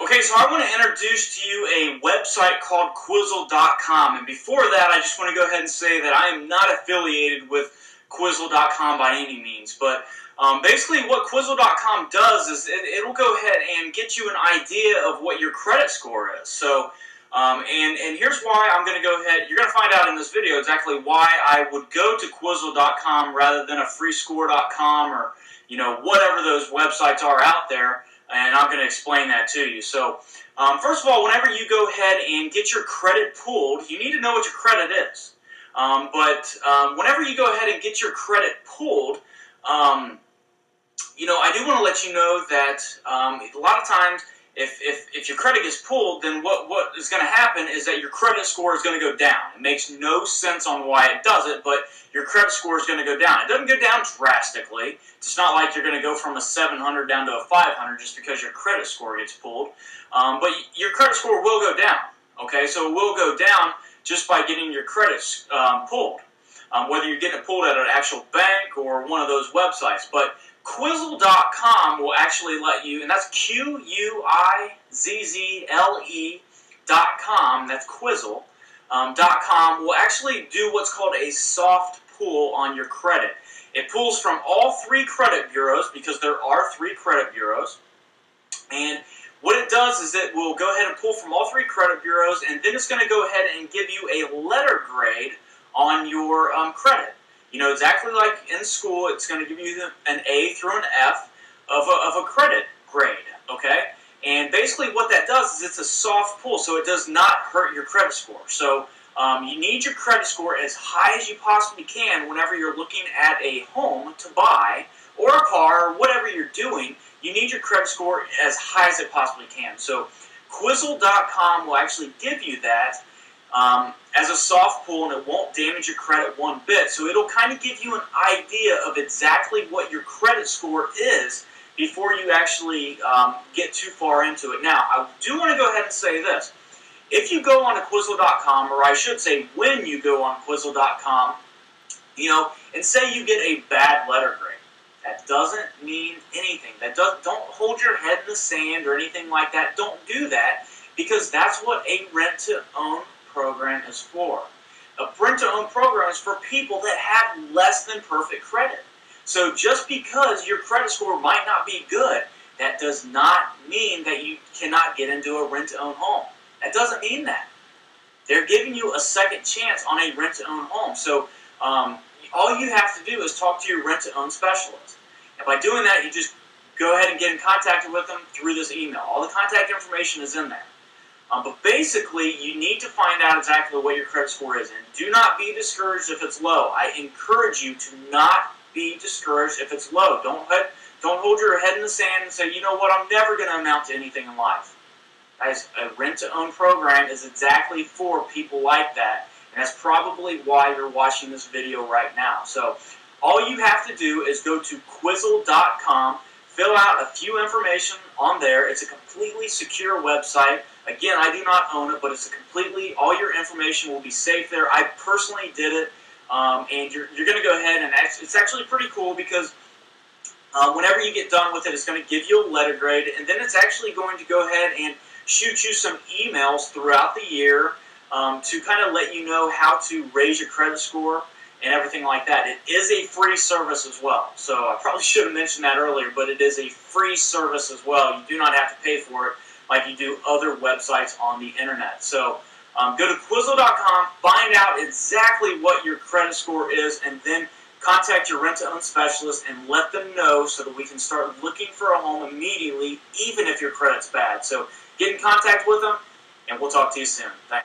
Okay, so I want to introduce to you a website called Quizzle.com, and before that I just want to go ahead and say that I am not affiliated with Quizzle.com by any means, but basically what Quizzle.com does is it'll go ahead and get you an idea of what your credit score is. So, and here's why I'm going to go ahead, you're going to find out in this video exactly why I would go to Quizzle.com rather than a freescore.com or, whatever those websites are out there. And I'm going to explain that to you. So, first of all, whenever you go ahead and get your credit pulled, you need to know what your credit is. Whenever you go ahead and get your credit pulled, I do want to let you know that a lot of times, if your credit gets pulled, then what is going to happen is that your credit score is going to go down. It makes no sense on why it does it, but your credit score is going to go down. It doesn't go down drastically. It's not like you're going to go from a 700 down to a 500 just because your credit score gets pulled. But your credit score will go down. Okay, so it will go down just by getting your credits pulled. Whether you're getting it pulled at an actual bank or one of those websites. But Quizzle.com will actually let you, and that's Quizzle.com, that's Quizzle.com, will actually do what's called a soft pull on your credit. It pulls from all three credit bureaus, because there are three credit bureaus, and what it does is it will go ahead and pull from all three credit bureaus, and then it's going to go ahead and give you a letter grade on your credit. Exactly like in school, it's going to give you an A through an F of a credit grade, okay? And basically what that does is it's a soft pull, so it does not hurt your credit score. So you need your credit score as high as you possibly can whenever you're looking at a home to buy, or a car, or whatever you're doing. You need your credit score as high as it possibly can. So Quizzle.com will actually give you that as a soft pull, and it won't damage your credit one bit. So it'll kind of give you an idea of exactly what your credit score is before you actually get too far into it. Now, I do want to go ahead and say this. If you go on to Quizzle.com, or I should say when you go on Quizzle.com, and say you get a bad letter grade, that doesn't mean anything. Don't hold your head in the sand or anything like that. Don't do that, because that's what a rent-to-own program is for. A rent-to-own program is for people that have less than perfect credit. So just because your credit score might not be good, that does not mean that you cannot get into a rent-to-own home. That doesn't mean that. They're giving you a second chance on a rent-to-own home. So all you have to do is talk to your rent-to-own specialist. And by doing that, you just go ahead and get in contact with them through this email. All the contact information is in there. But basically, you need to find out exactly what your credit score is. And do not be discouraged if it's low. I encourage you to not be discouraged if it's low. Don't hold your head in the sand and say, you know what, I'm never going to amount to anything in life. Guys, a rent-to-own program is exactly for people like that. And that's probably why you're watching this video right now. So all you have to do is go to Quizzle.com, fill out a few information on there. It's a completely secure website. Again, I do not own it, but it's all your information will be safe there. I personally did it, and you're going to go ahead and it's actually pretty cool, because whenever you get done with it, it's going to give you a letter grade, and then it's actually going to go ahead and shoot you some emails throughout the year to kind of let you know how to raise your credit score and everything like that. It is a free service as well. So I probably should have mentioned that earlier, but it is a free service as well. You do not have to pay for it like you do other websites on the internet. So go to Quizzle.com, find out exactly what your credit score is, and then contact your rent-to-own specialist and let them know so that we can start looking for a home immediately, even if your credit's bad. So get in contact with them, and we'll talk to you soon. Thanks.